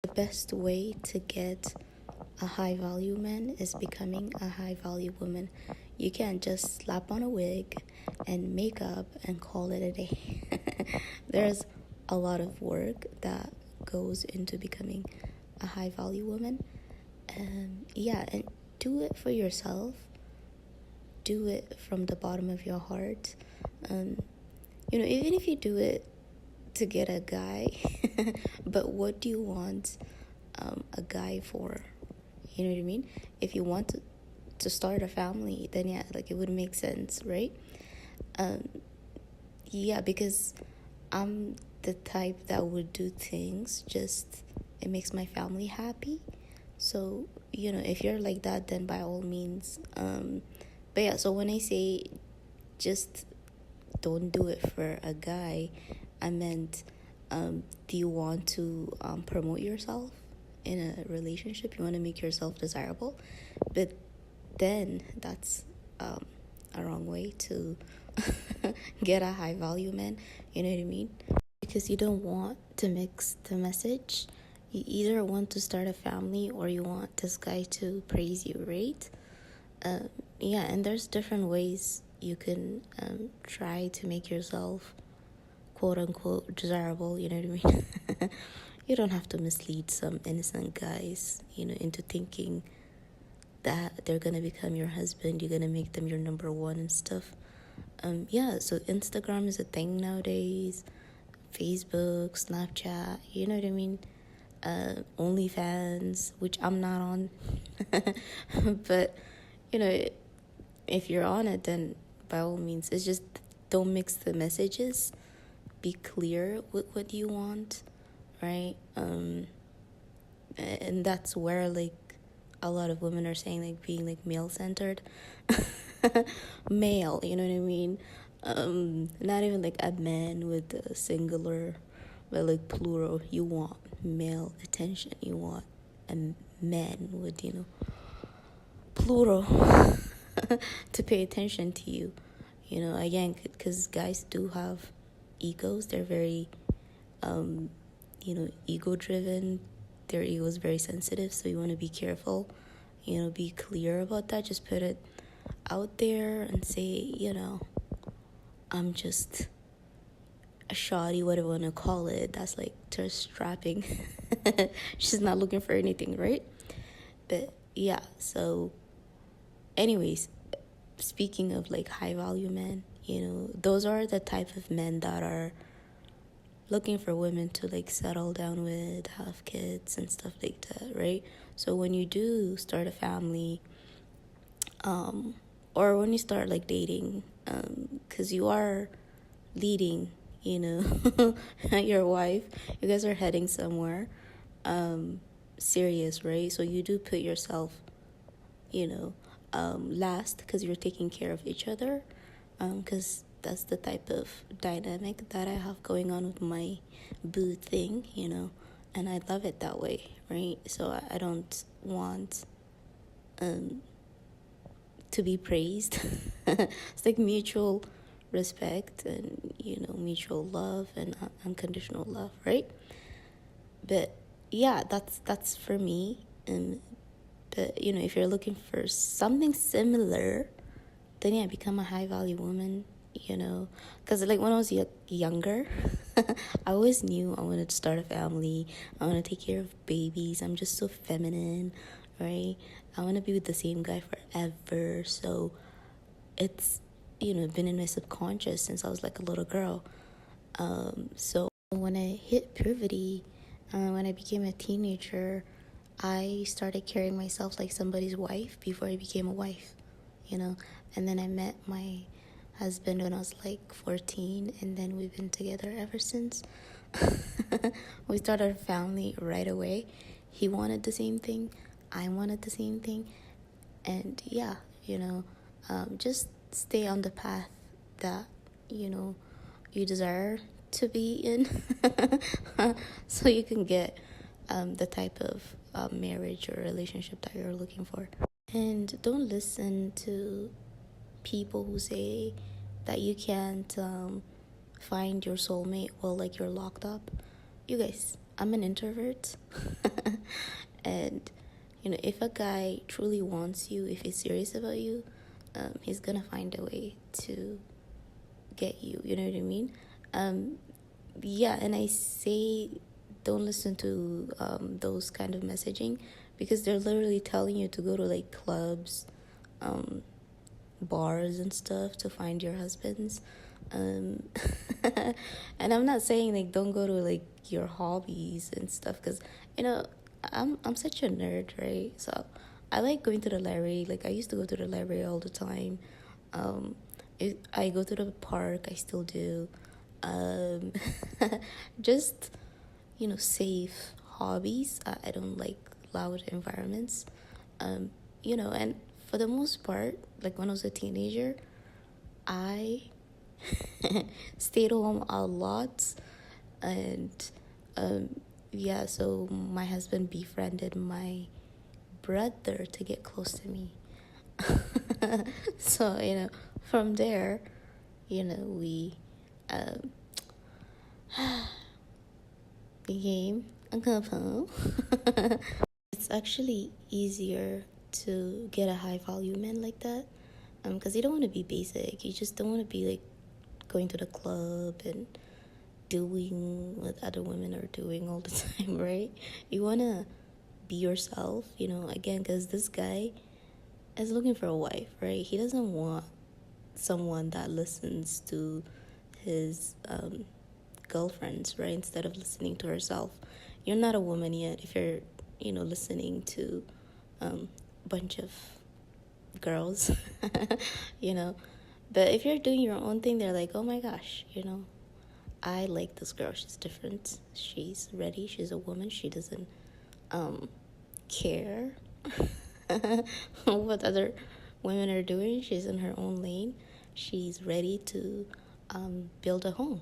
The best way to get a high value man is becoming a high value woman. You can't just slap on a wig and makeup and call it a day. There's a lot of work that goes into becoming a high value woman. And do it for yourself. Do it from the bottom of your heart. Even if you do it to get a guy, but what do you want a guy for? You know what I mean? If you want to start a family, then yeah, like it would make sense, right? Because I'm the type that would do things just it makes my family happy. So if you're like that, then by all means. But yeah, so when I say just don't do it for a guy, I meant do you want to promote yourself in a relationship? You want to make yourself desirable, but then that's a wrong way to get a high value man. You know what I mean? Because you don't want to mix the message. You either want to start a family or you want this guy to praise you, right? And there's different ways you can try to make yourself quote unquote desirable, you know what I mean? You don't have to mislead some innocent guys, into thinking that they're gonna become your husband, you're gonna make them your number one and stuff. So Instagram is a thing nowadays, Facebook, Snapchat, you know what I mean? OnlyFans, which I'm not on. But, if you're on it, then by all means, it's just don't mix the messages. Be clear with what you want, right? And that's where, like, a lot of women are saying, like, being, like, male-centered. Male, you know what I mean? Not even, like, a man with a singular, but, like, plural. You want male attention. You want a man with, plural to pay attention to you. Again, because guys do have egos. They're very, ego-driven. Their ego is very sensitive, so you want to be careful. Be clear about that. Just put it out there and say, I'm just a shoddy, whatever you want to call it. That's like just strapping. She's not looking for anything, right? But yeah, so anyways, speaking of like high value men, those are the type of men that are looking for women to like settle down with, have kids and stuff like that, right? So when you do start a family, or when you start like dating, because you are leading, your wife, you guys are heading somewhere serious, right? So you do put yourself, last, because you're taking care of each other, because that's the type of dynamic that I have going on with my boo thing, and I love it that way, right? So I don't want to be praised. It's like mutual respect and mutual love and unconditional love, right? But yeah, that's for me. But if you're looking for something similar, then yeah, become a high value woman. Because like when I was younger, I always knew I wanted to start a family. I want to take care of babies. I'm just so feminine, right? I want to be with the same guy forever. So it's been in my subconscious since I was like a little girl. So when I hit puberty, when I became a teenager, I started carrying myself like somebody's wife before I became a wife, and then I met my husband when I was like 14, and then we've been together ever since. We started a family right away. He wanted the same thing, I wanted the same thing, and yeah, just stay on the path that you desire to be in, so you can get the type of marriage or relationship that you're looking for. And don't listen to people who say that you can't find your soulmate while like you're locked up. You guys, I'm an introvert. And, if a guy truly wants you, if he's serious about you, he's gonna find a way to get you. You know what I mean? Um, yeah, and I say don't listen to those kind of messaging, because they're literally telling you to go to like clubs, um, bars and stuff to find your husbands. Um, and I'm not saying like don't go to like your hobbies and stuff, because you know I'm such a nerd, right? So I like going to the library. Like I used to go to the library all the time. Um, I go to the park. I still do. Um, just safe hobbies. I don't like loud environments. Um, and for the most part, like when I was a teenager, I stayed home a lot. And yeah, so my husband befriended my brother to get close to me. So, from there, we um, became a couple. It's actually easier to get a high value man like that, because you don't want to be basic. You just don't want to be like going to the club and doing what other women are doing all the time, right? You want to be yourself, again, because this guy is looking for a wife, right? He doesn't want someone that listens to his girlfriends, right? Instead of listening to herself. You're not a woman yet if you're, listening to a bunch of girls, you know. But if you're doing your own thing, they're like, oh my gosh, I like this girl. She's different. She's ready. She's a woman. She doesn't care what other women are doing. She's in her own lane. She's ready to build a home,